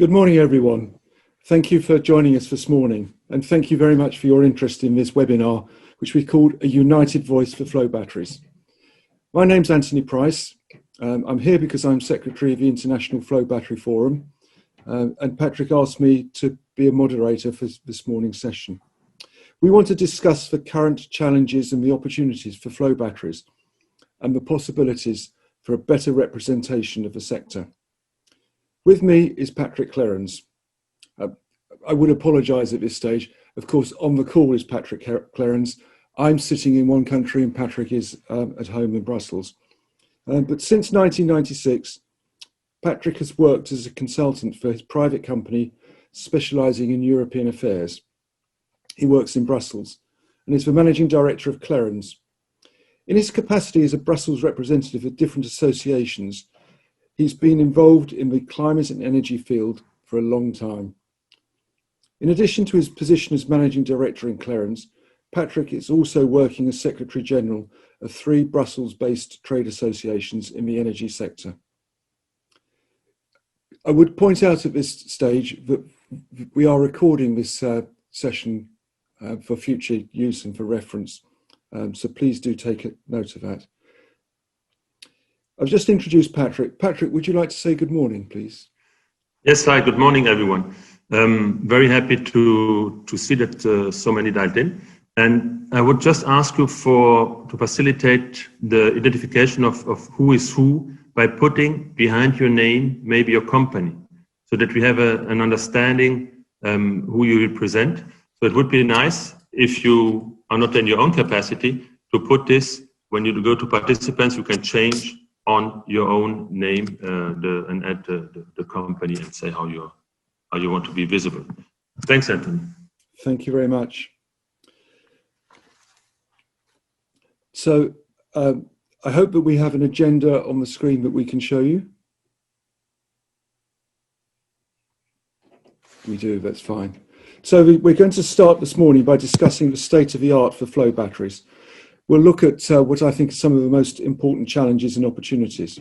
Good morning, everyone. Thank you for joining us this morning, and thank you very much for your interest in this webinar, which we called A United Voice for Flow Batteries. My name's Anthony Price. I'm here because I'm Secretary of the International Flow Battery Forum, and Patrick asked me to be a moderator for this morning's session. We want to discuss the current challenges and the opportunities for flow batteries and the possibilities for a better representation of the sector. With me is Patrick CLERENS. I would apologise at this stage. Of course, on the call is Patrick CLERENS. I'm sitting in one country and Patrick is at home in Brussels. But since 1996, Patrick has worked as a consultant for his private company specialising in European affairs. He works in Brussels and is the managing director of CLERENS. In his capacity as a Brussels representative of different associations, he's been involved in the climate and energy field for a long time. In addition to his position as managing director in CLERENS, Patrick is also working as Secretary General of 3 Brussels-based trade associations in the energy sector. I would point out at this stage that we are recording this session for future use and for reference, so please do take a note of that. I've just introduced Patrick. Patrick, would you like to say good morning, please? Yes, hi, good morning, everyone. Very happy to see that so many dialed in. And I would just ask you to facilitate the identification of who is who by putting behind your name maybe your company, so that we have an understanding who you represent. So it would be nice if you are not in your own capacity to put this, when you go to participants, you can change on your own name and add the company and say how you want to be visible. Thanks, Anthony. Thank you very much. So I hope that we have an agenda on the screen that we can show you. We do, that's fine. So we're going to start this morning by discussing the state of the art for flow batteries. We'll look at what I think are some of the most important challenges and opportunities.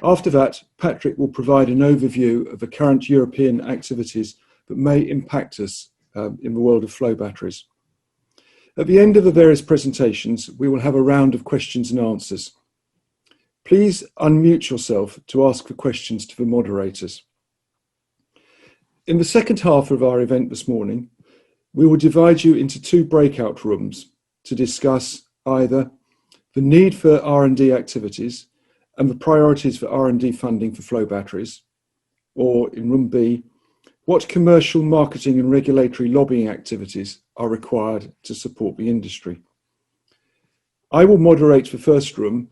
After that, Patrick will provide an overview of the current European activities that may impact us in the world of flow batteries. At the end of the various presentations, we will have a round of questions and answers. Please unmute yourself to ask the questions to the moderators. In the second half of our event this morning, we will divide you into 2 breakout rooms to discuss either the need for R&D activities and the priorities for R&D funding for flow batteries, or in room B, what commercial, marketing and regulatory lobbying activities are required to support the industry. I will moderate the first room,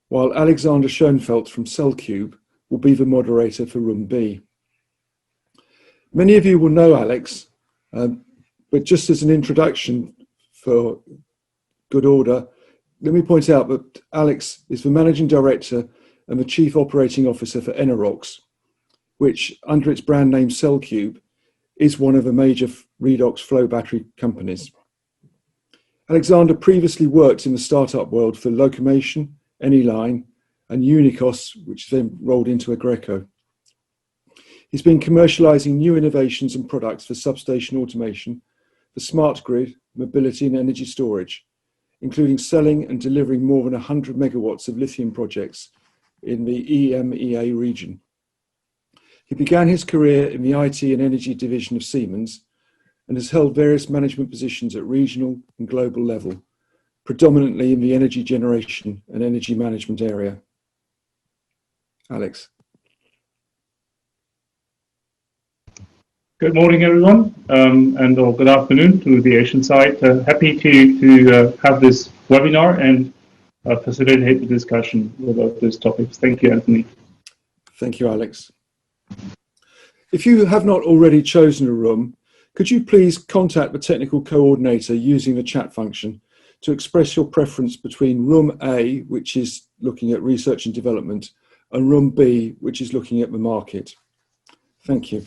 while Alexander Schoenfeld from CellCube will be the moderator for room B. Many of you will know Alex, but just as an introduction for good order, let me point out that Alex is the Managing Director and the Chief Operating Officer for Enerox, which, under its brand name CellCube, is one of the major redox flow battery companies. Alexander previously worked in the startup world for Locomation, Anyline, and Unicos, which then rolled into Agreco. He's been commercializing new innovations and products for substation automation, for smart grid, mobility and energy storage, including selling and delivering more than 100 megawatts of lithium projects in the EMEA region. He began his career in the IT and energy division of Siemens and has held various management positions at regional and global level, predominantly in the energy generation and energy management area. Alex. Good morning, everyone, or good afternoon to the Asian side. Happy to have this webinar and facilitate the discussion about these topics. Thank you, Anthony. Thank you, Alex. If you have not already chosen a room, could you please contact the technical coordinator using the chat function to express your preference between room A, which is looking at research and development, and room B, which is looking at the market. Thank you.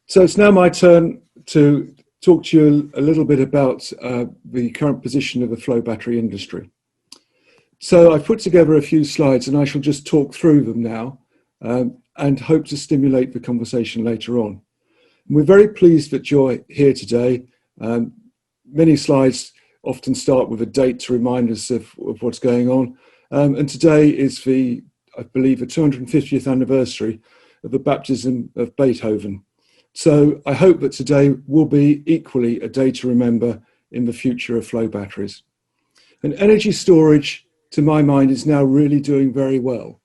So it's now my turn to talk to you a little bit about the current position of the flow battery industry. So I've put together a few slides and I shall just talk through them now. and hope to stimulate the conversation later on. And we're very pleased that you're here today. Many slides often start with a date to remind us of what's going on. And today is I believe, the 250th anniversary of the baptism of Beethoven. So I hope that today will be equally a day to remember in the future of flow batteries. And energy storage, to my mind, is now really doing very well.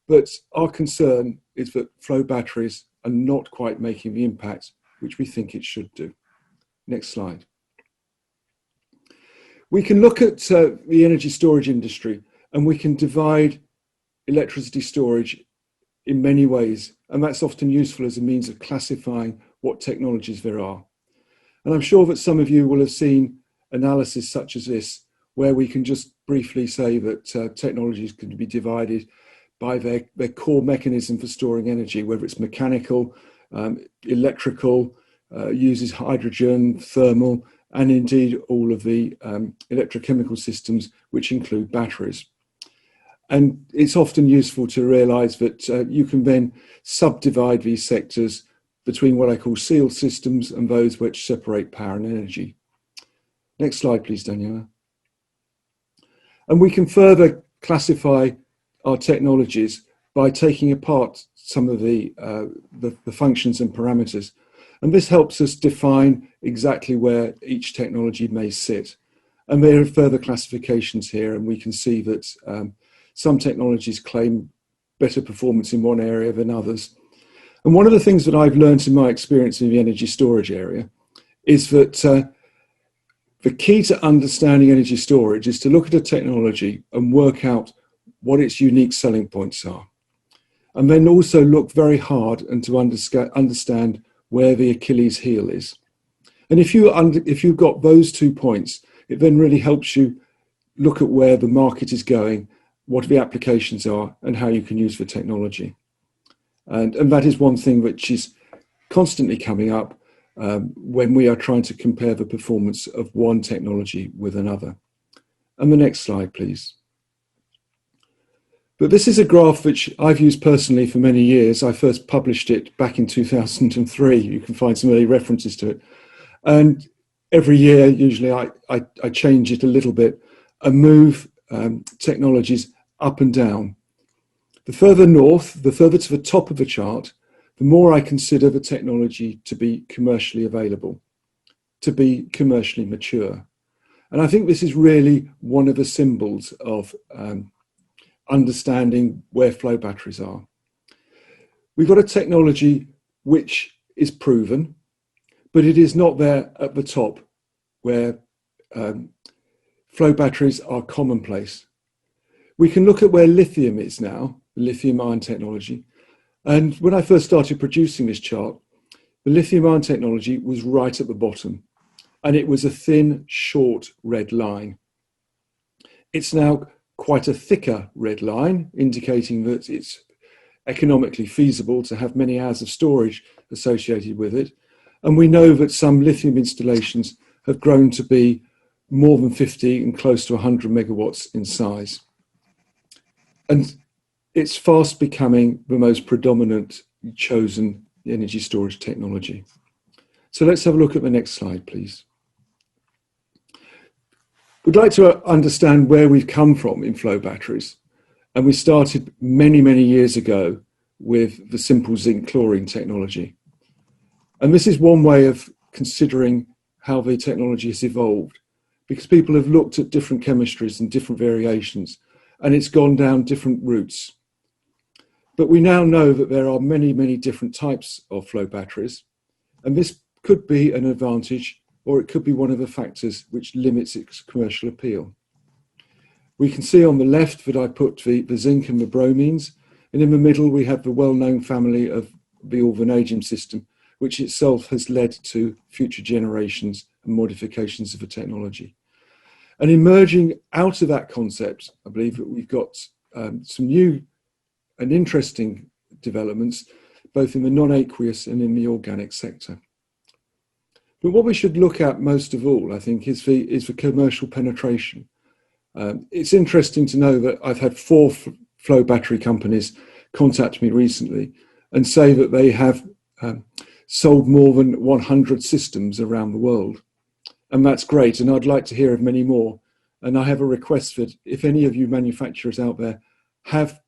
But our concern is that flow batteries are not quite making the impact which we think it should do. Next slide. We can look at the energy storage industry, and we can divide electricity storage in many ways, and that's often useful as a means of classifying what technologies there are. And I'm sure that some of you will have seen analysis such as this, where we can just briefly say that technologies can be divided by their core mechanism for storing energy, whether it's mechanical, electrical, uses hydrogen, thermal, and indeed all of the electrochemical systems, which include batteries. And it's often useful to realise that you can then subdivide these sectors between what I call sealed systems and those which separate power and energy. Next slide, please, Daniela. And we can further classify our technologies by taking apart some of the functions and parameters. And this helps us define exactly where each technology may sit. And there are further classifications here, and we can see that some technologies claim better performance in one area than others. And one of the things that I've learned in my experience in the energy storage area is that the key to understanding energy storage is to look at a technology and work out what its unique selling points are. And then also look very hard and to understand where the Achilles heel is. And if you've got those 2 points, it then really helps you look at where the market is going, what the applications are, and how you can use the technology. And that is one thing which is constantly coming up when we are trying to compare the performance of one technology with another. And the next slide, please. But this is a graph which I've used personally for many years. I first published it back in 2003. You can find some early references to it. And every year, usually I change it a little bit and move technologies up and down. The further north, the further to the top of the chart, the more I consider the technology to be commercially available, to be commercially mature. And I think this is really one of the symbols of understanding where flow batteries are. We've got a technology which is proven, but it is not there at the top where flow batteries are commonplace. We can look at where lithium is now, the lithium ion technology. And when I first started producing this chart, the lithium ion technology was right at the bottom, and it was a thin, short red line. It's now quite a thicker red line, indicating that it's economically feasible to have many hours of storage associated with it. And we know that some lithium installations have grown to be more than 50 and close to 100 megawatts in size. And it's fast becoming the most predominant chosen energy storage technology. So let's have a look at the next slide, please. We'd like to understand where we've come from in flow batteries. And we started many, many years ago with the simple zinc chlorine technology. And this is one way of considering how the technology has evolved, because people have looked at different chemistries and different variations, and it's gone down different routes. But we now know that there are many, many different types of flow batteries, and this could be an advantage, or it could be one of the factors which limits its commercial appeal. We can see on the left that I put the zinc and the bromines, and in the middle we have the well-known family of the vanadium system, which itself has led to future generations and modifications of the technology. And emerging out of that concept, I believe that we've got some new and interesting developments, both in the non-aqueous and in the organic sector. But what we should look at most of all, I think, is the commercial penetration. It's interesting to know that I've had 4 flow battery companies contact me recently and say that they have sold more than 100 systems around the world. And that's great. And I'd like to hear of many more. And I have a request that if any of you manufacturers out there have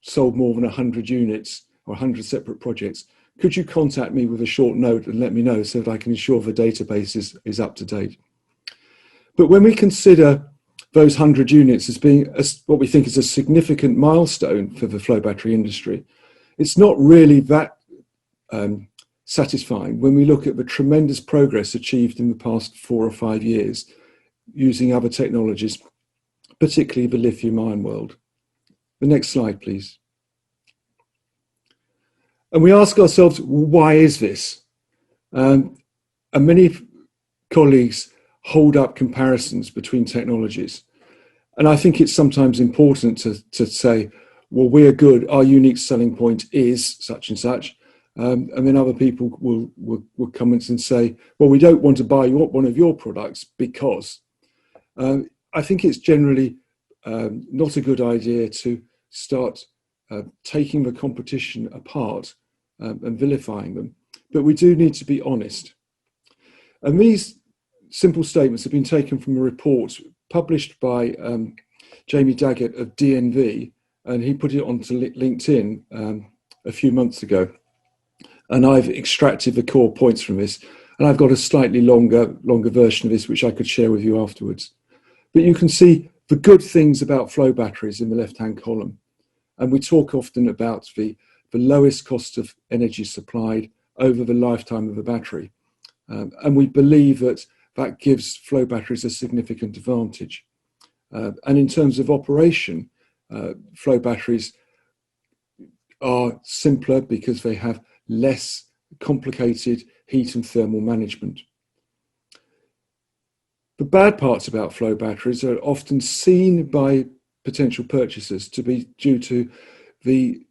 sold more than 100 units or 100 separate projects, could you contact me with a short note and let me know so that I can ensure the database is up to date. But when we consider those 100 units as being what we think is a significant milestone for the flow battery industry, it's not really that satisfying when we look at the tremendous progress achieved in the past 4 or 5 years using other technologies, particularly the lithium-ion world. The next slide, please. And we ask ourselves, why is this? And many colleagues hold up comparisons between technologies. And I think it's sometimes important to say, well, we're good, our unique selling point is such and such. And then other people will come in and say, well, we don't want to buy one of your products because. I think it's generally not a good idea to start taking the competition apart and vilifying them. But we do need to be honest. And these simple statements have been taken from a report published by Jamie Daggett of DNV, and he put it onto LinkedIn a few months ago. And I've extracted the core points from this, and I've got a slightly longer version of this, which I could share with you afterwards. But you can see the good things about flow batteries in the left-hand column. And we talk often about the lowest cost of energy supplied over the lifetime of a battery. And we believe that gives flow batteries a significant advantage. And in terms of operation, flow batteries are simpler because they have less complicated heat and thermal management. The bad parts about flow batteries are often seen by potential purchasers to be due to the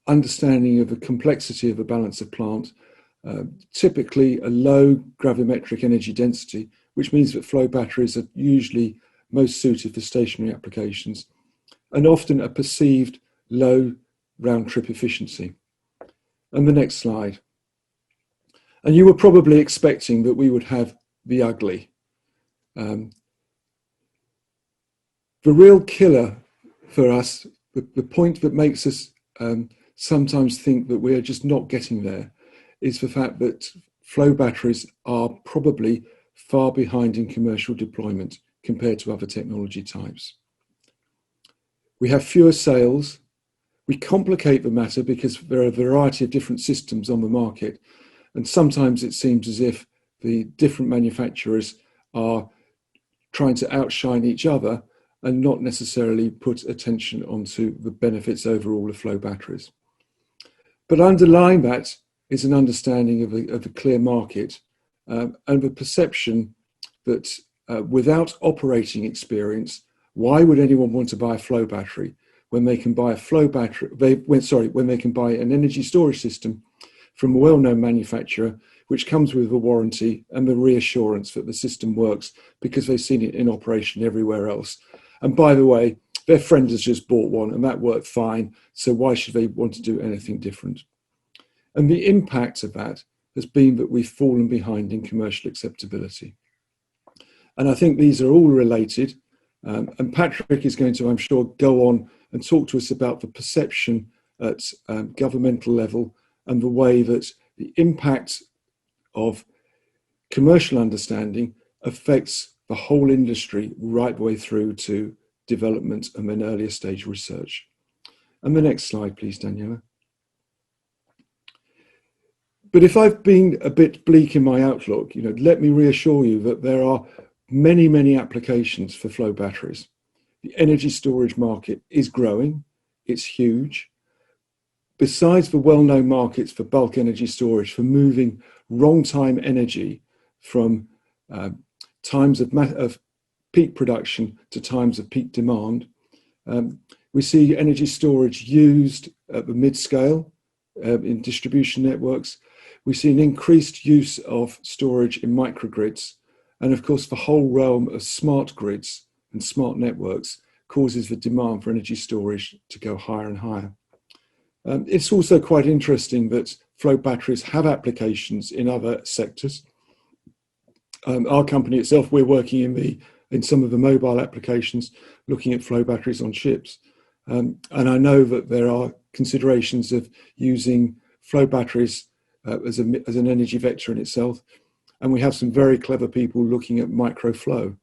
understanding of the complexity of a balance of plant, typically a low gravimetric energy density, which means that flow batteries are usually most suited for stationary applications, and often a perceived low round-trip efficiency. And the next slide. And you were probably expecting that we would have the ugly. The real killer for us, the point that makes us sometimes think that we're just not getting there, is the fact that flow batteries are probably far behind in commercial deployment compared to other technology types. We have fewer sales. We complicate the matter because there are a variety of different systems on the market, and sometimes it seems as if the different manufacturers are trying to outshine each other and not necessarily put attention onto the benefits overall of flow batteries. But underlying that is an understanding of a clear market and the perception that without operating experience, why would anyone want to buy a flow battery when they can buy a flow battery? When they can buy an energy storage system from a well-known manufacturer, which comes with a warranty and the reassurance that the system works because they've seen it in operation everywhere else. And by the way, their friend has just bought one and that worked fine, so why should they want to do anything different? And the impact of that has been that we've fallen behind in commercial acceptability. And I think these are all related. And Patrick is going to, I'm sure, go on and talk to us about the perception at governmental level and the way that the impact of commercial understanding affects the whole industry right the way through to development and then earlier stage research. And the next slide, please, Daniela. But if I've been a bit bleak in my outlook, let me reassure you that there are many, many applications for flow batteries. The energy storage market is growing. It's huge. Besides the well-known markets for bulk energy storage, for moving wrong-time energy from times of peak production to times of peak demand, we see energy storage used at the mid-scale in distribution networks. We see an increased use of storage in microgrids. And of course, the whole realm of smart grids and smart networks causes the demand for energy storage to go higher and higher. It's also quite interesting that flow batteries have applications in other sectors. Our company itself, we're working in some of the mobile applications, looking at flow batteries on ships. And I know that there are considerations of using flow batteries as an energy vector in itself. And we have some very clever people looking at microflow.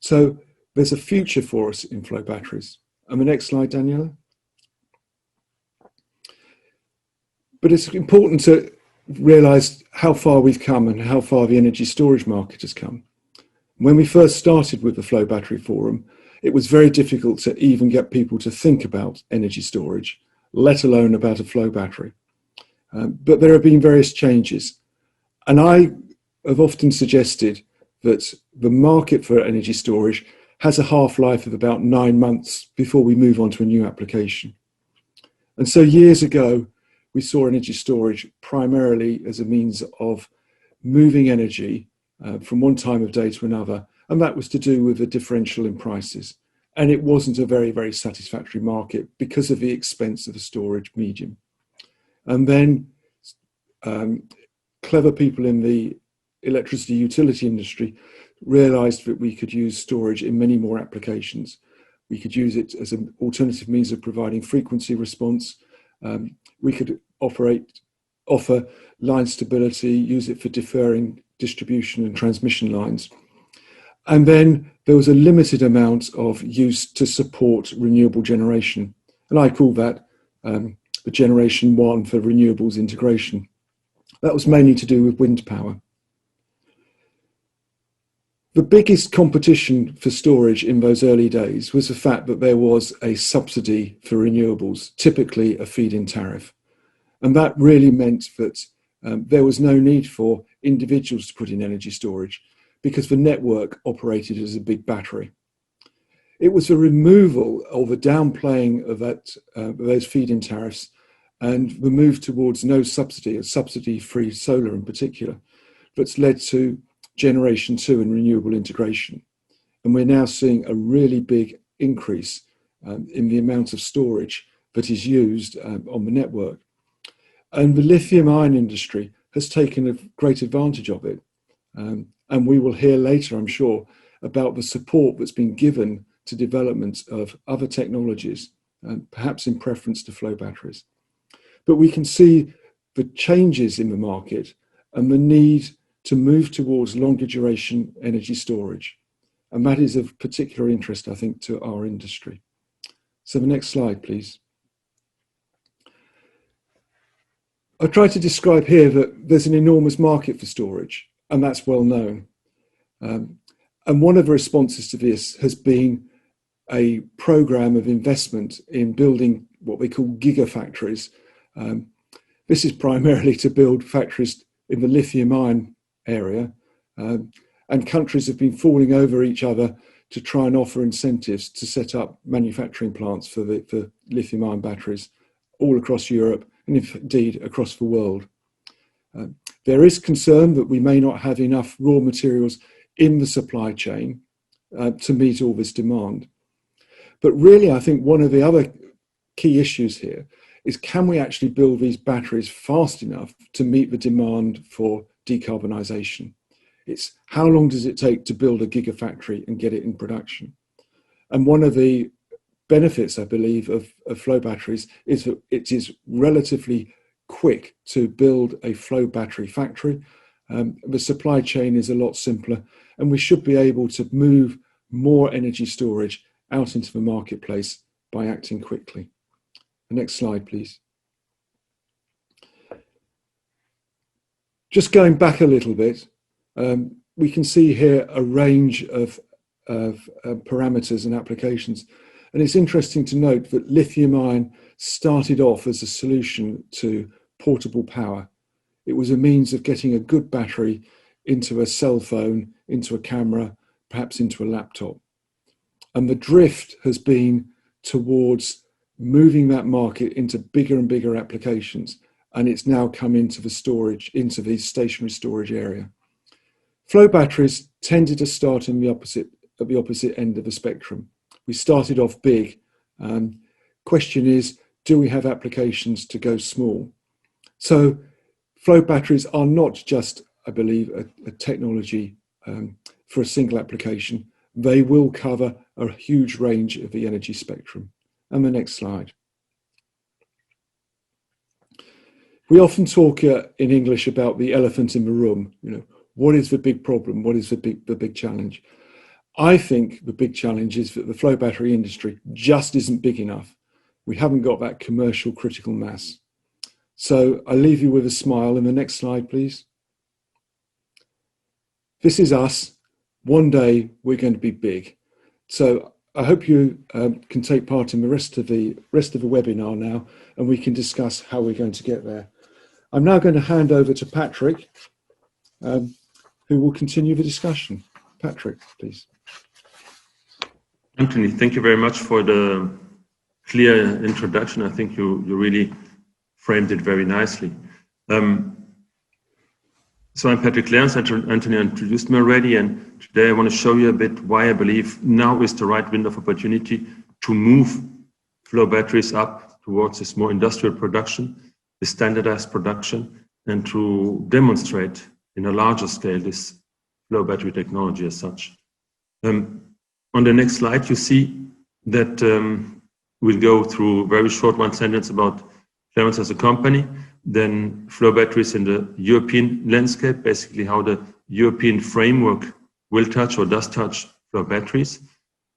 So there's a future for us in flow batteries. And the next slide, Daniela. But it's important to realize how far we've come and how far the energy storage market has come. When we first started with the Flow Battery Forum, it was very difficult to even get people to think about energy storage, let alone about a flow battery. But there have been various changes. And I have often suggested that the market for energy storage has a half-life of about 9 months before we move on to a new application. And so years ago, we saw energy storage primarily as a means of moving energy from one time of day to another, and that was to do with the differential in prices. And it wasn't a very, very satisfactory market because of the expense of the storage medium. And then clever people in the electricity utility industry realized that we could use storage in many more applications. We could use it as an alternative means of providing frequency response. We could offer line stability, use it for deferring distribution and transmission lines. And then there was a limited amount of use to support renewable generation. And I call that the generation 1 for renewables integration. That was mainly to do with wind power. The biggest competition for storage in those early days was the fact that there was a subsidy for renewables, typically a feed-in tariff. And that really meant that there was no need for individuals to put in energy storage because the network operated as a big battery. It was the removal or the downplaying of those feed-in tariffs and the move towards no subsidy, a subsidy-free solar in particular, that's led to generation 2 and renewable integration. And we're now seeing a really big increase in the amount of storage that is used on the network. And the lithium-ion industry has taken a great advantage of it. And we will hear later, I'm sure, about the support that's been given to development of other technologies, perhaps in preference to flow batteries. But we can see the changes in the market and the need to move towards longer duration energy storage. And that is of particular interest, I think, to our industry. So the next slide, please. I try to describe here that there's an enormous market for storage, and that's well known. And one of the responses to this has been a program of investment in building what we call gigafactories. This is primarily to build factories in the lithium-ion area, and countries have been falling over each other to try and offer incentives to set up manufacturing plants for lithium-ion batteries all across Europe and indeed across the world. There is concern that we may not have enough raw materials in the supply chain to meet all this demand. But really, I think one of the other key issues here is, can we actually build these batteries fast enough to meet the demand for decarbonisation? It's how long does it take to build a gigafactory and get it in production? And one of the benefits, I believe, of flow batteries is that it is relatively quick to build a flow battery factory. The supply chain is a lot simpler, and we should be able to move more energy storage out into the marketplace by acting quickly. The next slide, please. Just going back a little bit, we can see here a range of parameters and applications. And it's interesting to note that lithium-ion started off as a solution to portable power. It was a means of getting a good battery into a cell phone, into a camera, perhaps into a laptop. And the drift has been towards moving that market into bigger and bigger applications. And it's now come into the storage, into the stationary storage area. Flow batteries tended to start at the opposite end of the spectrum. We started off big. Question is, do we have applications to go small? So flow batteries are not just, I believe, a technology for a single application. They will cover a huge range of the energy spectrum. And the next slide. We often talk in English about the elephant in the room. You know, what is the big problem? What is the big challenge? I think the big challenge is that the flow battery industry just isn't big enough. We haven't got that commercial critical mass. So I leave you with a smile. In the next slide, please. This is us. One day we're going to be big. So I hope you can take part in the rest of the webinar now, and we can discuss how we're going to get there. I'm now going to hand over to Patrick, who will continue the discussion. Patrick, please. Anthony, thank you very much for the clear introduction. I think you really framed it very nicely. So I'm Patrick CLERENS. Anthony introduced me already, and today I want to show you a bit why I believe now is the right window of opportunity to move flow batteries up towards this more industrial production, the standardized production, and to demonstrate in a larger scale this flow battery technology as such. On the next slide, you see that we'll go through a very short one sentence about CLERENS as a company, then flow batteries in the European landscape, basically how the European framework will touch or does touch flow batteries.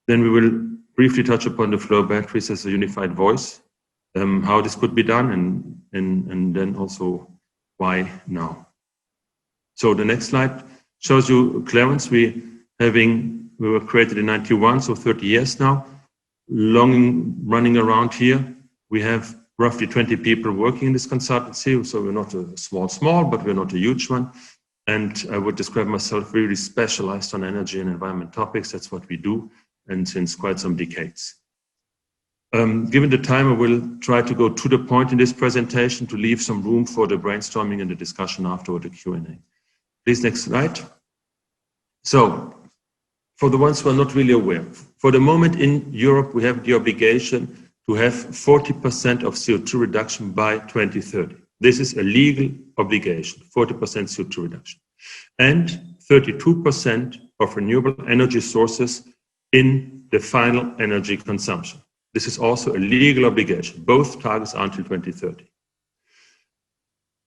Then we will briefly touch upon the flow batteries as a unified voice, how this could be done, and then also why now. So the next slide shows you CLERENS. We were created in 91, so 30 years now, running around here. We have roughly 20 people working in this consultancy, so we're not a small, but we're not a huge one. And I would describe myself really specialized on energy and environment topics. That's what we do, and since quite some decades. Given the time, I will try to go to the point in this presentation to leave some room for the brainstorming and the discussion afterward, the Q&A. Please, next slide. So, for the ones who are not really aware, for the moment in Europe, we have the obligation to have 40% of CO2 reduction by 2030. This is a legal obligation, 40% CO2 reduction. And 32% of renewable energy sources in the final energy consumption. This is also a legal obligation. Both targets are until 2030.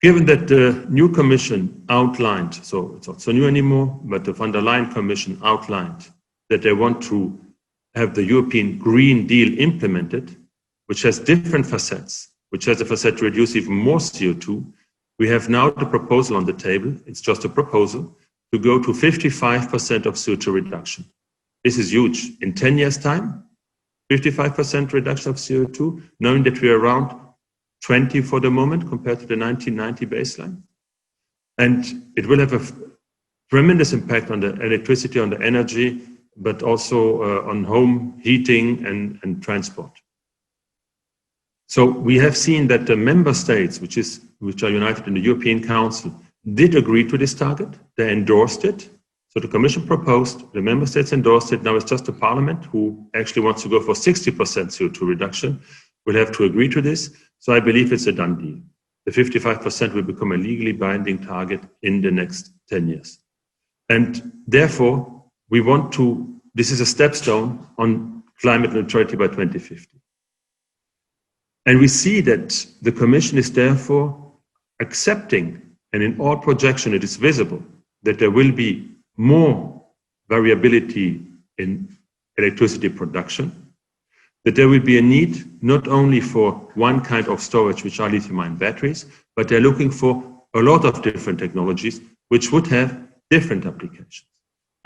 Given that the new commission outlined, so it's not so new anymore, but the von der Leyen commission outlined that they want to have the European Green Deal implemented, which has different facets, which has a facet to reduce even more CO2, we have now the proposal on the table, it's just a proposal, to go to 55% of CO2 reduction. This is huge. In 10 years' time, 55% reduction of CO2, knowing that we are around 20 for the moment compared to the 1990 baseline. And it will have a tremendous impact on the electricity, on the energy, but also on home heating and transport. So we have seen that the member states, which are united in the European Council, did agree to this target. They endorsed it. So the Commission proposed, the member states endorsed it. Now it's just the Parliament who actually wants to go for 60% CO2 reduction. Will have to agree to this. So I believe it's a done deal. The 55% will become a legally binding target in the next 10 years. And therefore, this is a stepstone on climate neutrality by 2050. And we see that the Commission is therefore accepting, and in all projection it is visible, that there will be more variability in electricity production, that there will be a need not only for one kind of storage, which are lithium-ion batteries, but they're looking for a lot of different technologies, which would have different applications.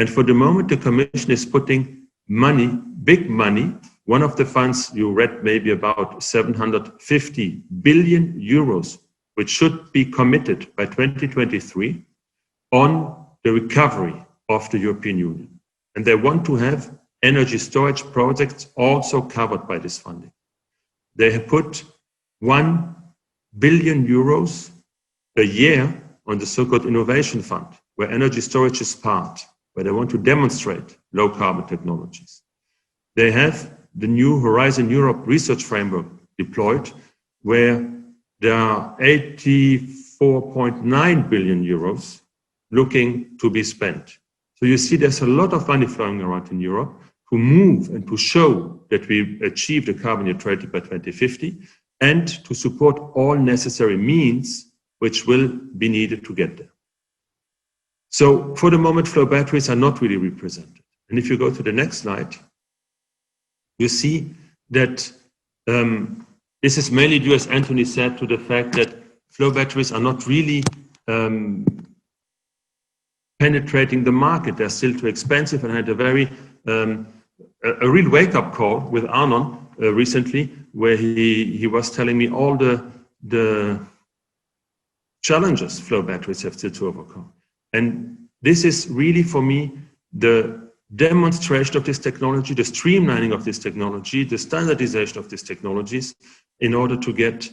And for the moment, the Commission is putting money, big money. One of the funds you read maybe about 750 billion euros, which should be committed by 2023 on the recovery of the European Union. And they want to have energy storage projects also covered by this funding. They have put 1 billion euros a year on the so-called Innovation Fund, where energy storage is part, where they want to demonstrate low carbon technologies. They have the new Horizon Europe research framework deployed, where there are 84.9 billion euros looking to be spent. So you see there's a lot of money flowing around in Europe to move and to show that we achieve the carbon neutrality by 2050 and to support all necessary means which will be needed to get there. So for the moment, flow batteries are not really represented. And if you go to the next slide, you see that this is mainly due, as Anthony said, to the fact that flow batteries are not really penetrating the market. They're still too expensive, and I had a very a real wake-up call with Arnon recently, where he was telling me all the challenges flow batteries have still to overcome. And this is really, for me, the demonstration of this technology, the streamlining of this technology, the standardization of these technologies in order to get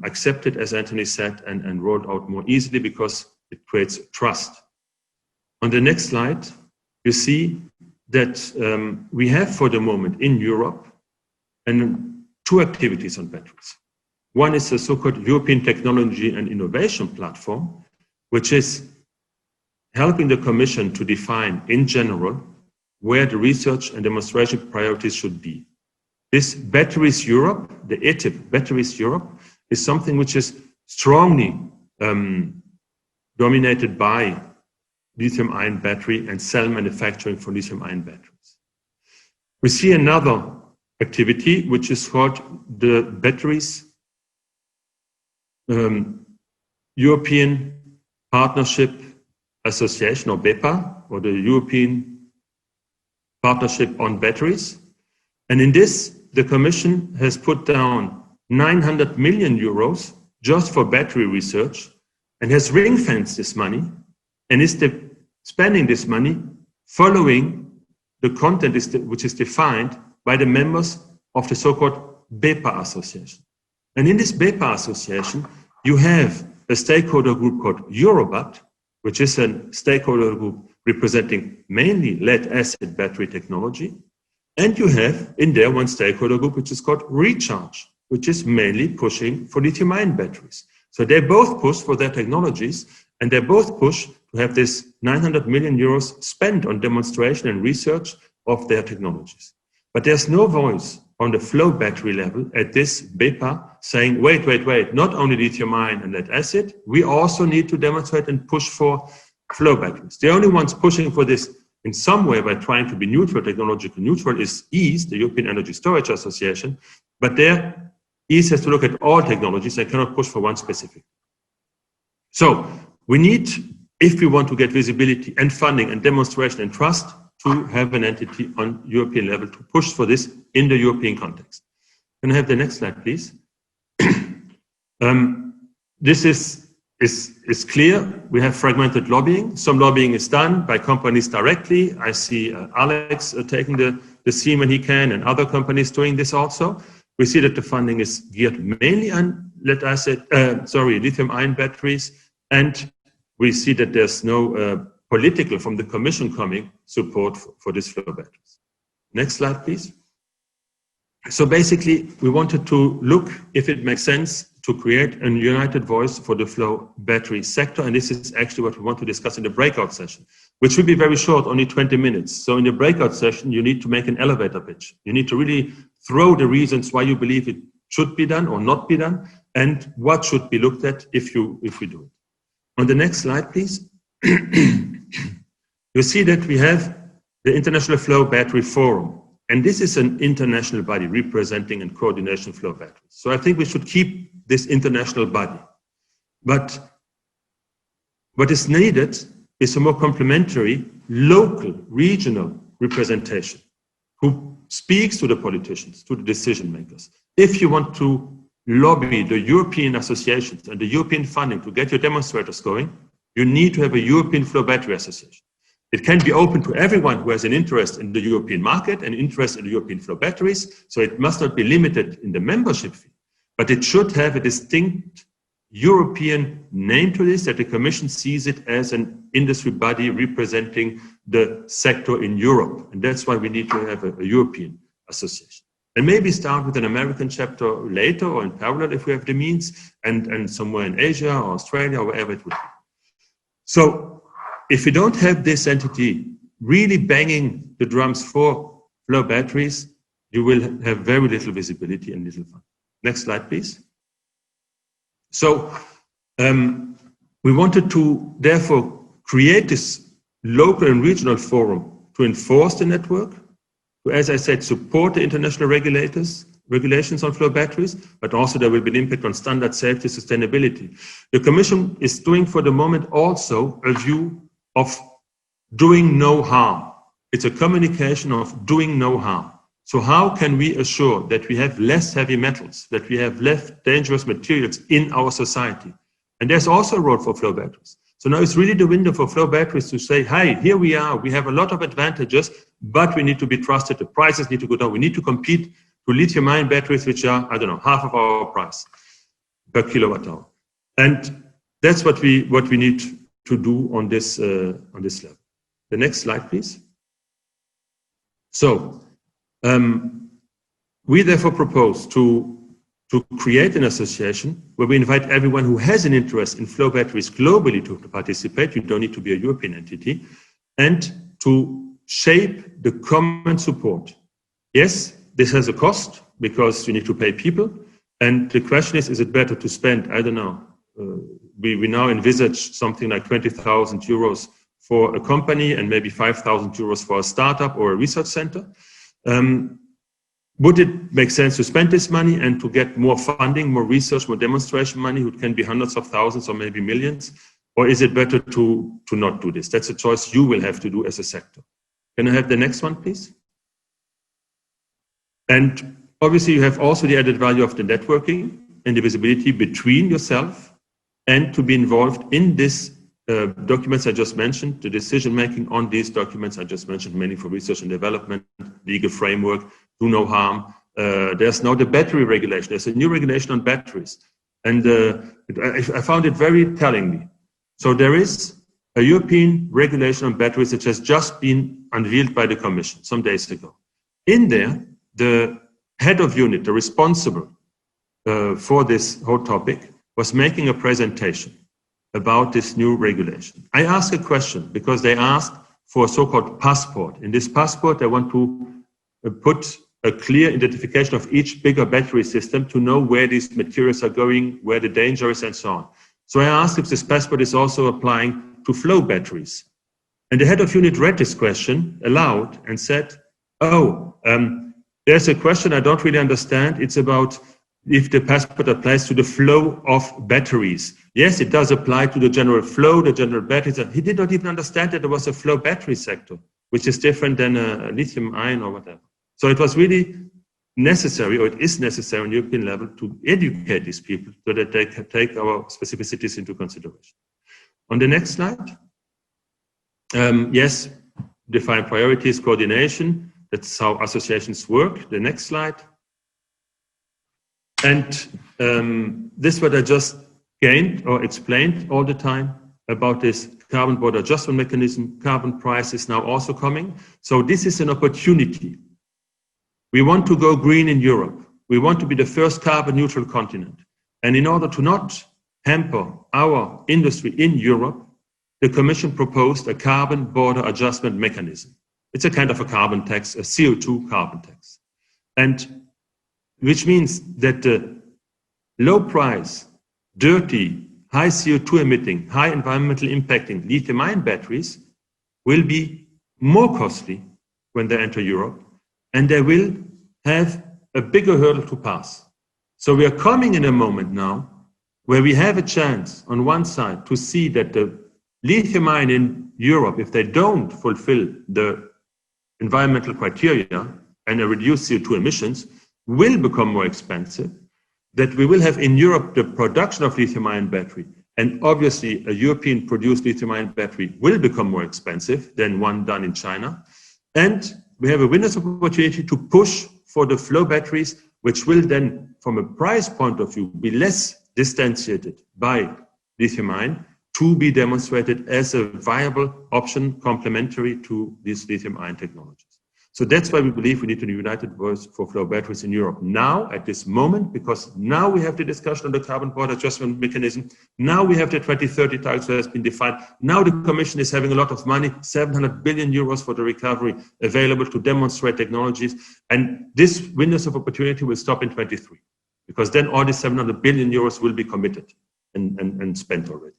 accepted, as Anthony said, and rolled out more easily, because it creates trust. On the next slide, you see that we have for the moment in Europe two activities on batteries. One is the so-called European Technology and Innovation Platform, which is helping the Commission to define in general where the research and demonstration priorities should be. This Batteries Europe, the ETIP Batteries Europe, is something which is strongly dominated by lithium-ion battery and cell manufacturing for lithium-ion batteries. We see another activity which is called the Batteries European Partnership Association, or BEPA, or the European Partnership on Batteries. And in this, the Commission has put down 900 million euros just for battery research and has ring-fenced this money and is spending this money following the content which is defined by the members of the so-called BEPA Association. And in this BEPA Association, you have a stakeholder group called Eurobat, which is a stakeholder group representing mainly lead-acid battery technology. And you have in there one stakeholder group which is called Recharge, which is mainly pushing for lithium-ion batteries. So they both push for their technologies, and they both push to have this 900 million euros spent on demonstration and research of their technologies. But there's no voice on the flow battery level at this BEPA saying, wait, not only lithium-ion and lead-acid, we also need to demonstrate and push for flow batteries. The only ones pushing for this in some way by trying to be neutral, technologically neutral, is EASE, the European Energy Storage Association, but there EASE has to look at all technologies and cannot push for one specific. So we need, if we want to get visibility and funding and demonstration and trust, to have an entity on European level to push for this in the European context. Can I have the next slide, please? This is clear. We have fragmented lobbying. Some lobbying is done by companies directly. I see Alex taking the scene when he can, and other companies doing this also. We see that the funding is geared mainly on lithium-ion batteries, and we see that there's no political, from the Commission coming, support for this flow batteries. Next slide, please. So basically, we wanted to look if it makes sense to create a united voice for the flow battery sector, and this is actually what we want to discuss in the breakout session, which will be very short, only 20 minutes. So in the breakout session, you need to make an elevator pitch. You need to really throw the reasons why you believe it should be done or not be done, and what should be looked at if we do it. On the next slide, please. You see that we have the International Flow Battery Forum, and this is an international body representing and coordination flow batteries. So I think we should keep this international body. But what is needed is a more complementary, local, regional representation who speaks to the politicians, to the decision makers. If you want to lobby the European associations and the European funding to get your demonstrators going, you need to have a European Flow Battery Association. It can be open to everyone who has an interest in the European market and interest in the European flow batteries, so it must not be limited in the membership fee, but it should have a distinct European name to this, that the Commission sees it as an industry body representing the sector in Europe, and that's why we need to have a European association. And maybe start with an American chapter later or in parallel if we have the means, and somewhere in Asia or Australia or wherever it would be. So if we don't have this entity really banging the drums for flow batteries, you will have very little visibility and little fun. Next slide, please. So we wanted to therefore create this local and regional forum to enforce the network, to, as I said, support the international regulations on flow batteries, but also there will be an impact on standard safety, sustainability. The Commission is doing for the moment also a view of doing no harm. It's a communication of doing no harm. So how can we assure that we have less heavy metals, that we have less dangerous materials in our society? And there's also a role for flow batteries. So now it's really the window for flow batteries to say, hey, here we are, we have a lot of advantages, but we need to be trusted, the prices need to go down, we need to compete to lithium-ion batteries, which are, I don't know, half of our price per kilowatt hour. And that's what we need to do on this level. The next slide, please. So, we therefore propose to create an association where we invite everyone who has an interest in flow batteries globally to participate. You don't need to be a European entity, and to shape the common support. Yes, this has a cost because you need to pay people. And the question is it better to spend, I don't know, we now envisage something like 20,000 euros for a company and maybe 5,000 euros for a startup or a research center. Would it make sense to spend this money and to get more funding, more research, more demonstration money, who can be hundreds of thousands or maybe millions? Or is it better to not do this? That's a choice you will have to do as a sector. Can I have the next one, please? And obviously you have also the added value of the networking and the visibility between yourself and to be involved in this documents I just mentioned, the decision-making on these documents I just mentioned, mainly for research and development, legal framework, do no harm. There's now the battery regulation. There's a new regulation on batteries. And I found it very telling. So there is a European regulation on batteries that has just been unveiled by the Commission some days ago. In there, the head of unit, the responsible for this whole topic, was making a presentation about this new regulation. I asked a question because they asked for a so-called passport. In this passport, they want to put a clear identification of each bigger battery system to know where these materials are going, where the danger is, and so on. So I asked if this passport is also applying to flow batteries. And the head of unit read this question aloud and said, there's a question I don't really understand. It's about if the passport applies to the flow of batteries. Yes, it does apply to the general flow, the general batteries. He did not even understand that there was a flow battery sector, which is different than a lithium ion or whatever. So it was really necessary, or it is necessary on European level, to educate these people so that they can take our specificities into consideration. On the next slide, yes, define priorities, coordination. That's how associations work. The next slide. And this is what I just gained or explained all the time about this carbon border adjustment mechanism. Carbon price is now also coming. So this is an opportunity. We want to go green in Europe. We want to be the first carbon neutral continent. And in order to not hamper our industry in Europe, the Commission proposed a carbon border adjustment mechanism. It's a kind of a carbon tax, a CO2 carbon tax. And which means that the low price, dirty, high CO2 emitting, high environmental impacting lithium-ion batteries will be more costly when they enter Europe, and they will have a bigger hurdle to pass. So we are coming in a moment now where we have a chance on one side to see that the lithium-ion in Europe, if they don't fulfill the environmental criteria and reduce CO2 emissions, will become more expensive, that we will have in Europe the production of lithium-ion battery, and obviously a European produced lithium-ion battery will become more expensive than one done in China. And we have a winner's opportunity to push for the flow batteries, which will then, from a price point of view, be less distanciated by lithium-ion to be demonstrated as a viable option complementary to these lithium-ion technologies. So that's why we believe we need a united voice for flow batteries in Europe now, at this moment, because now we have the discussion on the carbon border adjustment mechanism. Now we have the 2030 targets that has been defined. Now the Commission is having a lot of money, 700 billion euros for the recovery available to demonstrate technologies. And this windows of opportunity will stop in 23, because then all these 700 billion euros will be committed and spent already.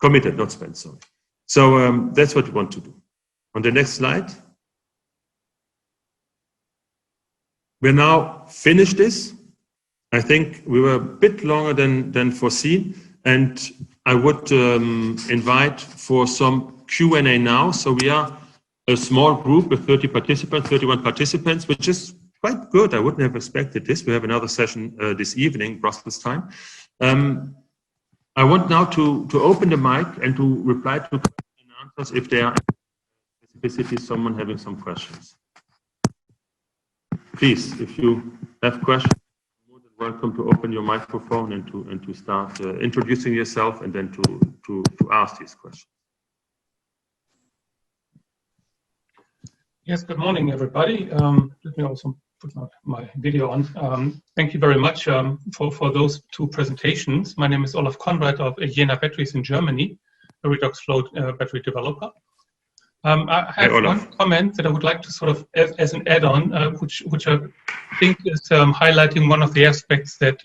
Committed, not spent, sorry. So that's what we want to do. On the next slide. We're now finished this. I think we were a bit longer than foreseen, and I would invite for some Q&A now. So we are a small group with 30 participants, 31 participants, which is quite good. I wouldn't have expected this. We have another session this evening, Brussels time. I want now to open the mic and to reply to questions and answers if there are specificity, someone having some questions. Please, if you have questions, you're more than welcome to open your microphone and to start introducing yourself and then to ask these questions. Yes, good morning, everybody. Let me also put my video on. Thank you very much for those two presentations. My name is Olaf Konrad of Jena Batteries in Germany, a redox flow battery developer. I have one comment that I would like to sort of, as an add-on, which I think is highlighting one of the aspects that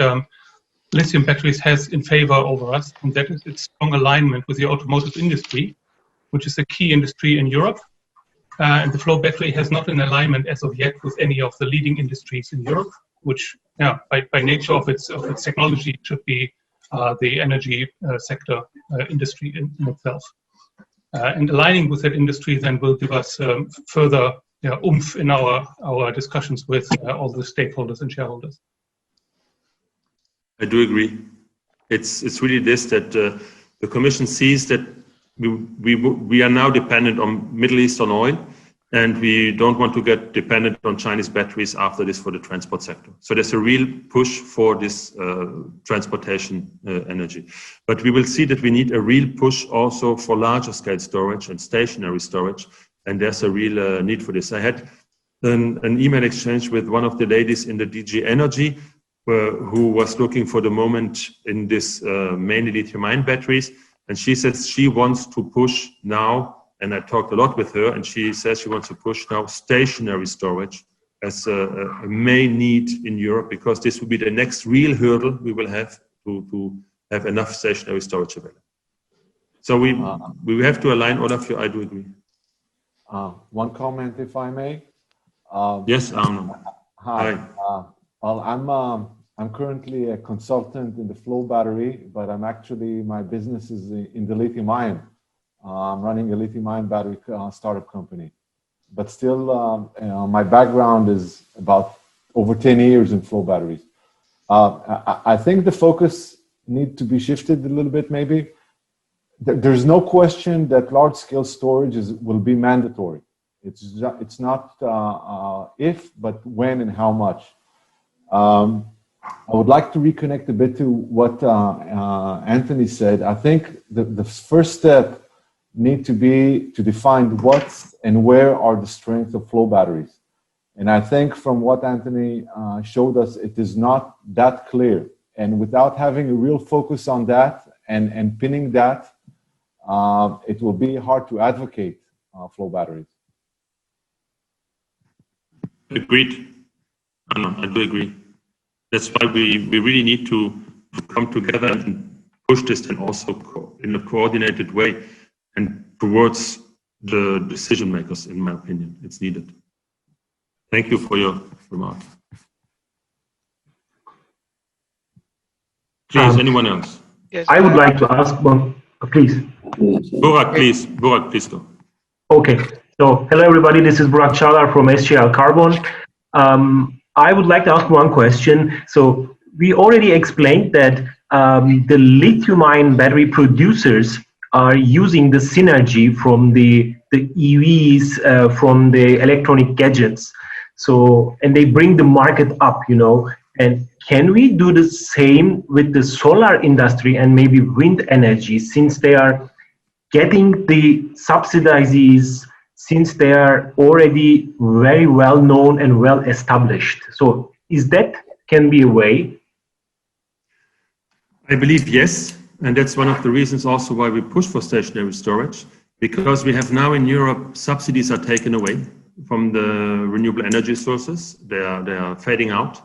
lithium batteries has in favor over us, and that is its strong alignment with the automotive industry, which is a key industry in Europe. And the flow battery has not an alignment as of yet with any of the leading industries in Europe, which, by nature of its technology, should be the energy sector industry in itself. And aligning with that industry then will give us further oomph in our discussions with all the stakeholders and shareholders. I do agree. It's really this that the Commission sees that we are now dependent on Middle Eastern oil, and we don't want to get dependent on Chinese batteries after this for the transport sector. So there's a real push for this transportation energy. But we will see that we need a real push also for larger scale storage and stationary storage, and there's a real need for this. I had an email exchange with one of the ladies in the DG Energy who was looking for the moment in this mainly lithium-ion batteries, and she says she wants to push now, and I talked a lot with her, and she says she wants to push now stationary storage as a main need in Europe, because this will be the next real hurdle we will have to have enough stationary storage available. So we have to align all of you. I do agree. One comment, if I may. Yes, Arno. Hi. Well, I'm currently a consultant in the flow battery, but my business is in the lithium ion. I'm running a lithium-ion battery startup company, but still my background is about over 10 years in flow batteries. I think the focus needs to be shifted a little bit, maybe. There's no question that large-scale storage will be mandatory. It's not if, but when and how much. I would like to reconnect a bit to what Anthony said. I think the first step need to be to define what and where are the strengths of flow batteries. And I think from what Anthony showed us, it is not that clear. And without having a real focus on that and pinning that, it will be hard to advocate flow batteries. Agreed. I do agree. That's why we really need to come together and push this, and also in a coordinated way and towards the decision makers, in my opinion. It's needed. Thank you for your remark. Please, anyone else? Yes, I would like to ask one, please. Burak, please go. Okay, so hello everybody, this is Burak Çağlar from SGL Carbon. I would like to ask one question. So we already explained that the lithium-ion battery producers are using the synergy from the EVs, from the electronic gadgets. So, and they bring the market up, and can we do the same with the solar industry and maybe wind energy, since they are getting the subsidies since they are already very well known and well established. So is that can be a way? I believe yes, and that's one of the reasons also why we push for stationary storage, because we have now in Europe subsidies are taken away from the renewable energy sources. They are fading out,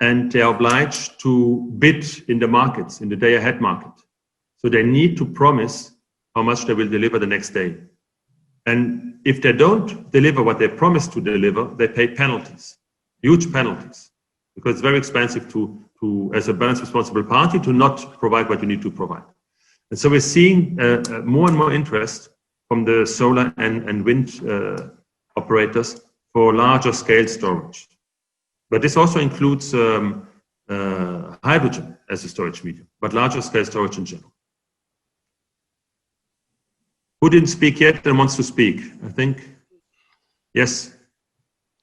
and they are obliged to bid in the markets, in the day-ahead market. So they need to promise how much they will deliver the next day. And if they don't deliver what they promised to deliver, they pay penalties, huge penalties, because it's very expensive to as a balance responsible party, to not provide what you need to provide. And so we're seeing more and more interest from the solar and wind operators for larger scale storage. But this also includes hydrogen as a storage medium, but larger scale storage in general. Who didn't speak yet and wants to speak? I think, yes,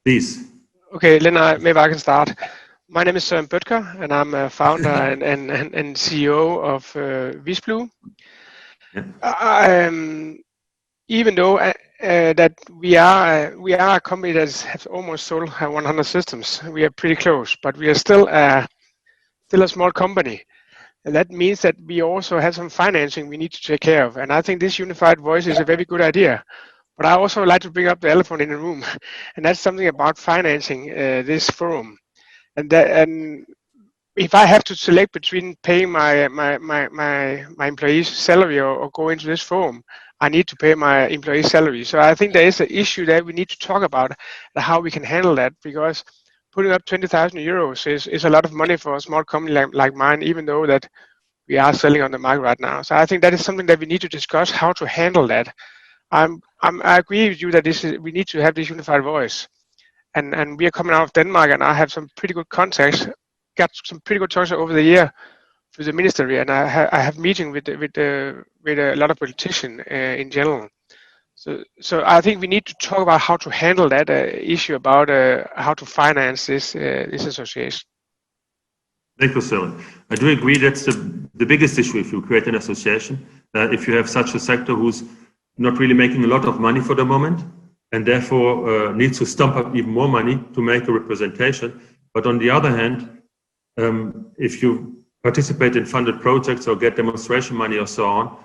please. Okay, Lena, maybe I can start. My name is Søren Bødker, and I'm a founder and CEO of Visblue. Yeah. Even though that we are a company that has almost sold 100 systems, we are pretty close, but we are still a small company. And that means that we also have some financing we need to take care of. And I think this unified voice is a very good idea. But I also like to bring up the elephant in the room, and that's something about financing this forum. And if I have to select between paying my employees' salary or go into this forum, I need to pay my employees' salary. So I think there is an issue that we need to talk about how we can handle that, because putting up 20,000 euros is a lot of money for a small company like mine, even though that we are selling on the market right now. So I think that is something that we need to discuss how to handle that. I agree with you that we need to have this unified voice. And we are coming out of Denmark, and I have some pretty good contacts, got some pretty good talks over the year with the ministry, and I have meeting with a lot of politicians in general. So I think we need to talk about how to handle that issue about how to finance this association. Thank you, Søren. I do agree that's the biggest issue if you create an association. If you have such a sector who's not really making a lot of money for the moment, and therefore needs to stump up even more money to make a representation. But on the other hand, if you participate in funded projects or get demonstration money or so on,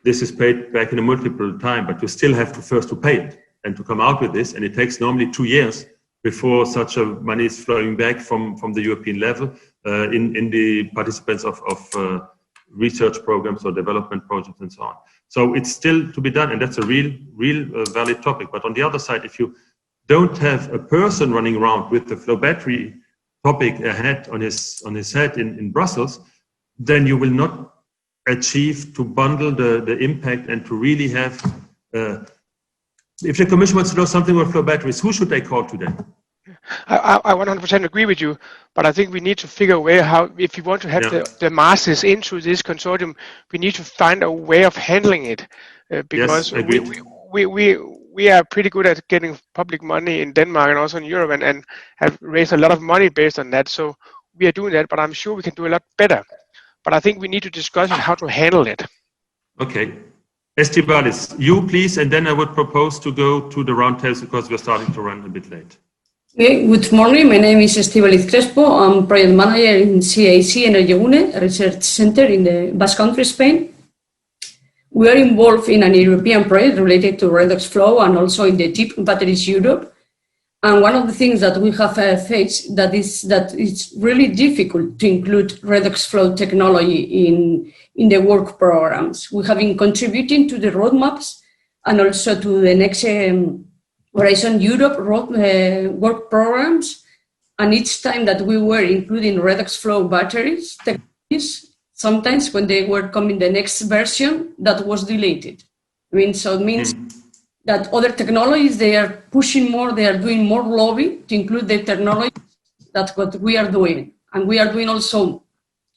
this is paid back in a multiple time, but you still have to first to pay it and to come out with this. And it takes normally 2 years before such a money is flowing back from the European level in the participants of research programs or development projects and so on. So it's still to be done, and that's a real valid topic. But on the other side, if you don't have a person running around with the flow battery topic ahead on his head in Brussels, then you will not achieve to bundle the impact and to really have. If the Commission wants to know something about flow batteries, who should they call today? I 100% agree with you, but I think we need to figure a way how, if you want to have the masses into this consortium, we need to find a way of handling it, because we are pretty good at getting public money in Denmark and also in Europe, and have raised a lot of money based on that. So we are doing that, but I'm sure we can do a lot better. But I think we need to discuss how to handle it. Okay. Estivalis, you please, and then I would propose to go to the roundtables because we're starting to run a bit late. Okay, good morning. My name is Estivalis Crespo. I'm project manager in CAC Energigune, a research center in the Basque Country, Spain. We are involved in an European project related to redox flow and also in the deep batteries Europe. And one of the things that we have faced that it's really difficult to include redox flow technology in the work programs. We have been contributing to the roadmaps and also to the next Horizon Europe work programs. And each time that we were including redox flow batteries technologies, sometimes when they were coming the next version, that was deleted. So it means that other technologies, they are pushing more, they are doing more lobby to include the technology. That's what we are doing. And we are doing also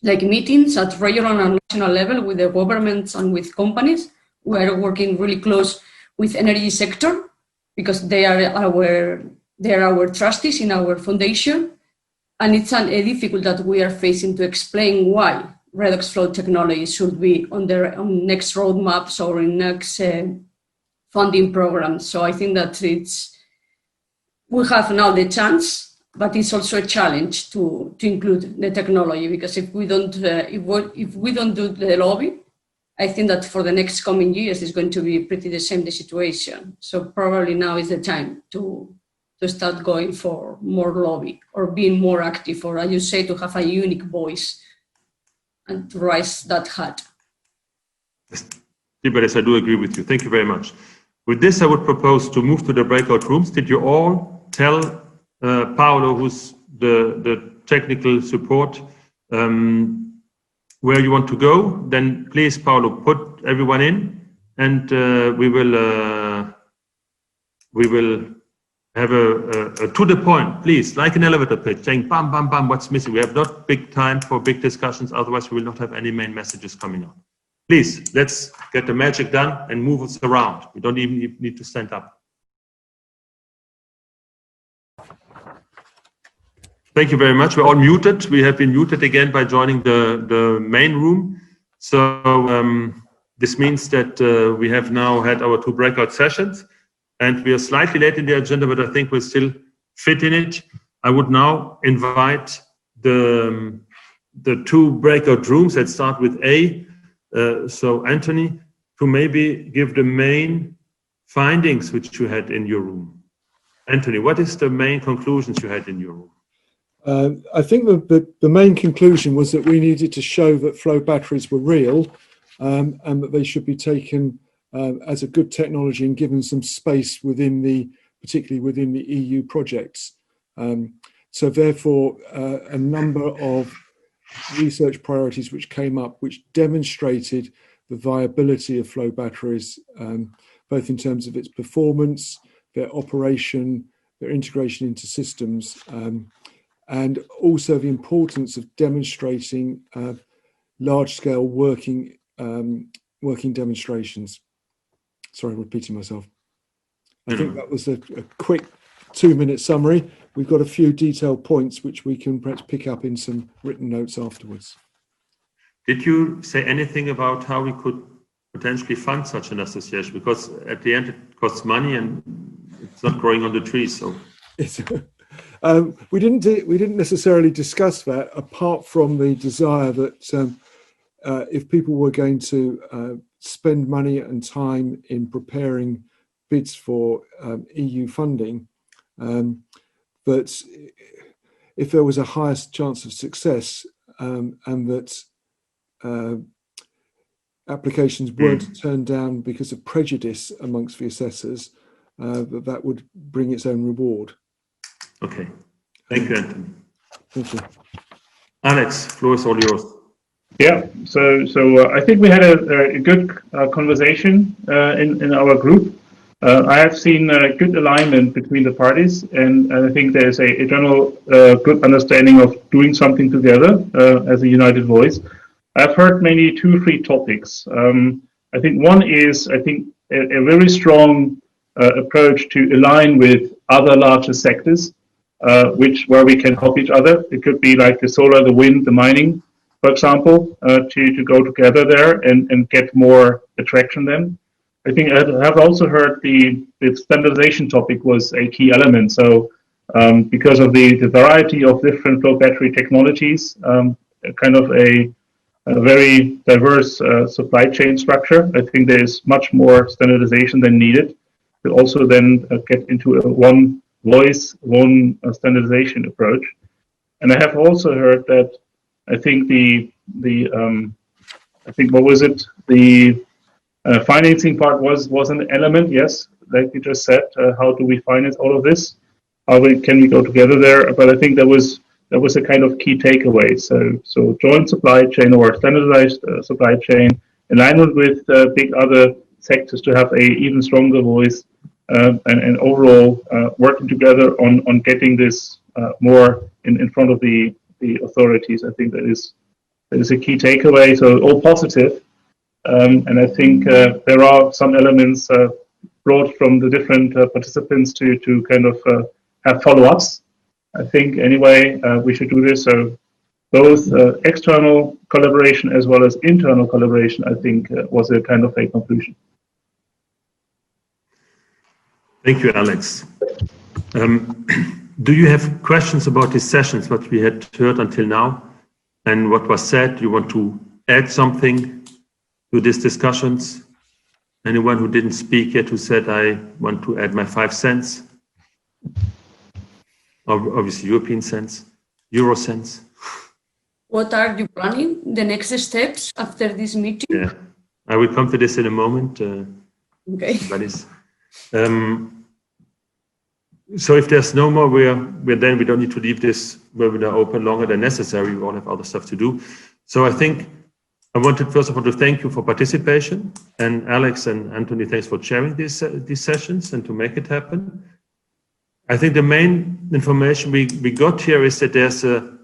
like meetings at regional and national level with the governments and with companies. We are working really close with energy sector because they are our trustees in our foundation. And it's difficult that we are facing to explain why redox flow technology should be on next roadmaps or in next funding programs. So I think that we have now the chance, but it's also a challenge to include the technology, because if we don't do the lobby, I think that for the next coming years it's going to be pretty the same the situation. So probably now is the time to start going for more lobby or being more active, or as you say, to have a unique voice and to raise that hat. Yes, I do agree with you. Thank you very much. With this, I would propose to move to the breakout rooms. Did you all tell Paolo, who's the technical support, where you want to go? Then please, Paolo, put everyone in, and we will have a to the point, please, like an elevator pitch, saying bam, bam, bam, what's missing. We have not big time for big discussions, otherwise we will not have any main messages coming on. Please, let's get the magic done and move us around. We don't even need to stand up. Thank you very much. We're all muted. We have been muted again by joining the main room. So this means that we have now had our 2 breakout sessions, and we are slightly late in the agenda, but I think we're still fit in it. I would now invite the 2 breakout rooms. Let's start with A. So Anthony, to maybe give the main findings which you had in your room. Anthony, what is the main conclusions you had in your room? I think the main conclusion was that we needed to show that flow batteries were real, and that they should be taken as a good technology and given some space particularly within the EU projects. So therefore, a number of research priorities which came up, which demonstrated the viability of flow batteries, both in terms of its performance, their operation, their integration into systems, and also the importance of demonstrating large-scale working demonstrations. Sorry, repeating myself. I think that was a quick 2-minute summary. We've got a few detailed points which we can perhaps pick up in some written notes afterwards. Did you say anything about how we could potentially fund such an association? Because at the end it costs money and it's not growing on the trees. So we didn't necessarily discuss that, apart from the desire that if people were going to spend money and time in preparing bids for EU funding, but if there was a higher chance of success, and that applications weren't turned down because of prejudice amongst the assessors, that would bring its own reward. Okay, thank you, Anthony. Thank you. Alex, floor is all yours. Yeah, so I think we had a good conversation in our group. I have seen good alignment between the parties, and I think there's a general good understanding of doing something together as a united voice. I've heard mainly 2 or 3 topics. I think one is, a very strong approach to align with other larger sectors, where we can help each other. It could be like the solar, the wind, the mining, for example, to go together there and get more attraction then. I think I have also heard the standardization topic was a key element. So because of the variety of different flow battery technologies, kind of a very diverse supply chain structure, I think there is much more standardization than needed to also then get into a one voice, one standardization approach. And I have also heard that I think what was it? The financing part was an element, yes, like you just said. How do we finance all of this? Can we go together there? But I think that was a kind of key takeaway. So joint supply chain or standardized supply chain, alignment with big other sectors to have a even stronger voice, and overall working together on getting this more in front of the authorities. I think that is a key takeaway. So all positive. And I think there are some elements brought from the different participants to kind of have follow-ups. I think anyway we should do this. So both external collaboration as well as internal collaboration, I think, was a kind of a conclusion. Thank you, Alex. Do you have questions about these sessions, what we had heard until now, and what was said? You want to add something to these discussions? Anyone who didn't speak yet, who said, I want to add my 5 cents? Obviously, European cents, Euro cents. What are you planning, the next steps after this meeting? Yeah, I will come to this in a moment. Okay. So if there's no more, then we don't need to leave this webinar open longer than necessary. We all have other stuff to do. So I think I wanted first of all to thank you for participation, and Alex and Anthony, thanks for chairing these sessions and to make it happen. I think the main information we got here is that there's a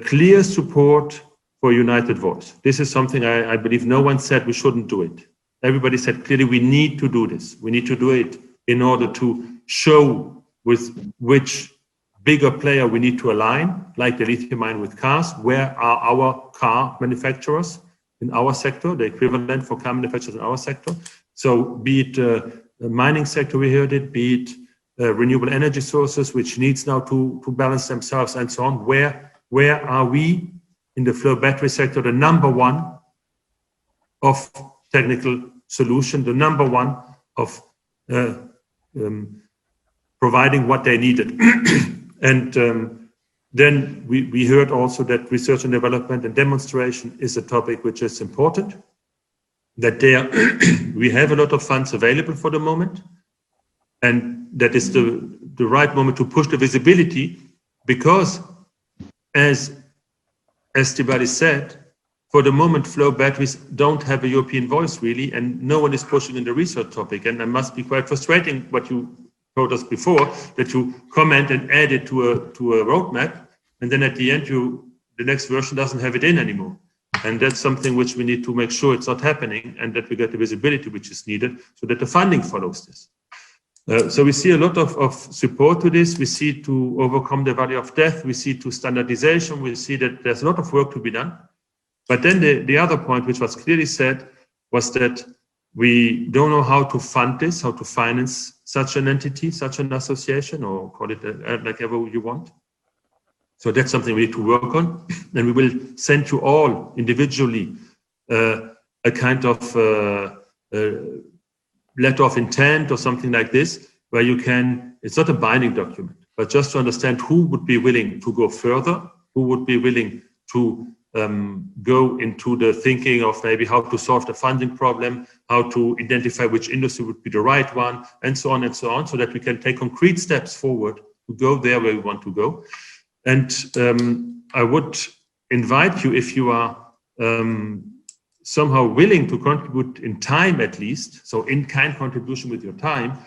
clear support for united voice. This is something I believe no one said we shouldn't do it. Everybody said clearly we need to do this. We need to do it in order to show with which bigger player we need to align, like the lithium ion with cars. Where are our car manufacturers in our sector, the equivalent for car manufacturers in our sector? So be it the mining sector, we heard it, be it renewable energy sources, which needs now to balance themselves and so on. Where are we in the flow battery sector, the number one of technical solution, the number one of providing what they needed. And then we heard also that research and development and demonstration is a topic which is important, that there we have a lot of funds available for the moment, and that is the right moment to push the visibility, because as Estibali said, for the moment, flow batteries don't have a European voice really, and no one is pushing in the research topic. And it must be quite frustrating what you told us before, that you comment and add it to a roadmap, and then at the end, the next version doesn't have it in anymore. And that's something which we need to make sure it's not happening, and that we get the visibility which is needed, so that the funding follows this. So we see a lot of support to this. We see to overcome the valley of death. We see to standardization. We see that there's a lot of work to be done. But then the other point, which was clearly said, was that we don't know how to fund this, how to finance such an entity, such an association, or call it like ever you want. So that's something we need to work on. And we will send you all individually a kind of letter of intent or something like this, where you can, it's not a binding document, but just to understand who would be willing to go further, who would be willing to go into the thinking of maybe how to solve the funding problem, how to identify which industry would be the right one, and so on, so that we can take concrete steps forward to go there where we want to go. And I would invite you, if you are somehow willing to contribute in time at least, so in-kind contribution with your time,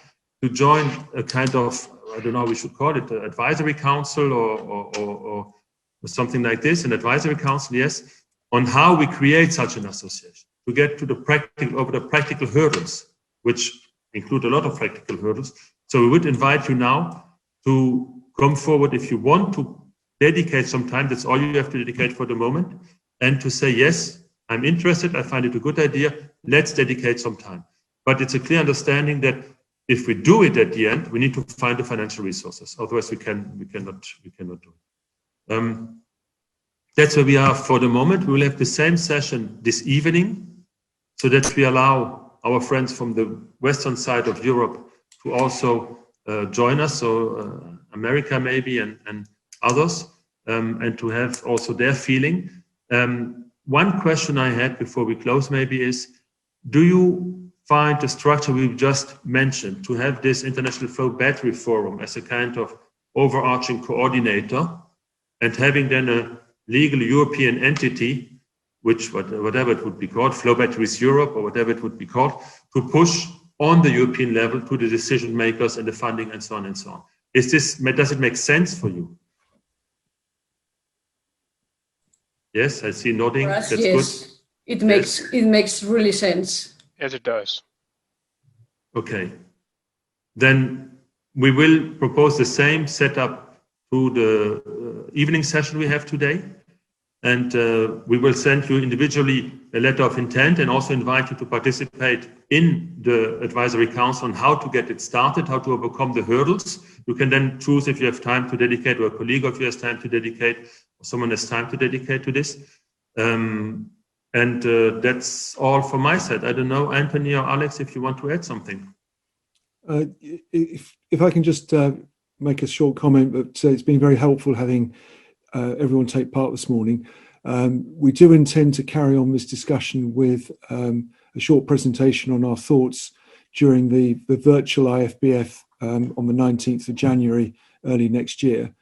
to join a kind of, I don't know how we should call it, an advisory council or something like this, an advisory council, yes, on how we create such an association, to get to the practical hurdles, which include a lot of practical hurdles. So we would invite you now to come forward if you want to dedicate some time. That's all you have to dedicate for the moment, and to say, yes, I'm interested, I find it a good idea, let's dedicate some time. But it's a clear understanding that if we do it at the end, we need to find the financial resources. Otherwise, we cannot do it. That's where we are for the moment. We will have the same session this evening, so that we allow our friends from the western side of Europe to also join us, so America maybe and others, and to have also their feeling. One question I had before we close maybe is, do you find the structure we've just mentioned, to have this International Flow Battery Forum as a kind of overarching coordinator, and having then a legal European entity, which whatever it would be called, Flow Batteries Europe or whatever it would be called, to push on the European level to the decision makers and the funding and so on and so on. Does it make sense for you? Yes, I see nodding. For us, that's yes. Good. It makes really sense. Yes, it does. Okay. Then we will propose the same setup to the evening session we have today. and we will send you individually a letter of intent and also invite you to participate in the advisory council on how to get it started, how to overcome the hurdles. You can then choose if you have time to dedicate, or a colleague of you has time to dedicate, or someone has time to dedicate to this. That's all from my side. I don't know, Anthony or Alex, if you want to add something. If I can just make a short comment, but it's been very helpful having everyone take part this morning. We do intend to carry on this discussion with a short presentation on our thoughts during the virtual IFBF on the 19th of January, early next year.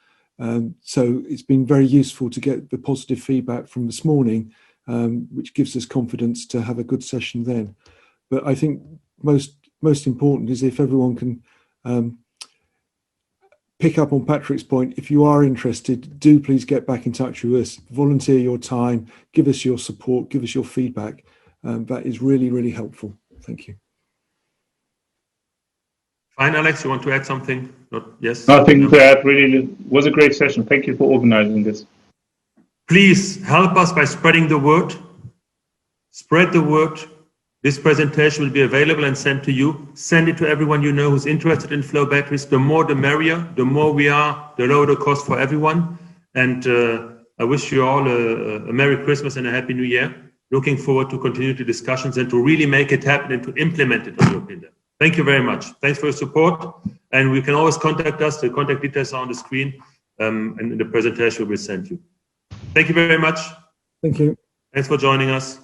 So it's been very useful to get the positive feedback from this morning, which gives us confidence to have a good session then. But I think most important is if everyone can pick up on Patrick's point. If you are interested, do please get back in touch with us, volunteer your time, give us your support, give us your feedback. That is really, really helpful. Thank you. Fine, Alex, you want to add something? Yes? Nothing to add, really. It was a great session. Thank you for organizing this. Please help us by spreading the word. Spread the word. This presentation will be available and sent to you. Send it to everyone you know who's interested in flow batteries. The more the merrier. The more we are, the lower the cost for everyone. And I wish you all a Merry Christmas and a Happy New Year. Looking forward to continue the discussions and to really make it happen and to implement it on European level. Thank you very much. Thanks for your support. And you can always contact us. The contact details are on the screen, and the presentation will be sent you. Thank you very much. Thank you. Thanks for joining us.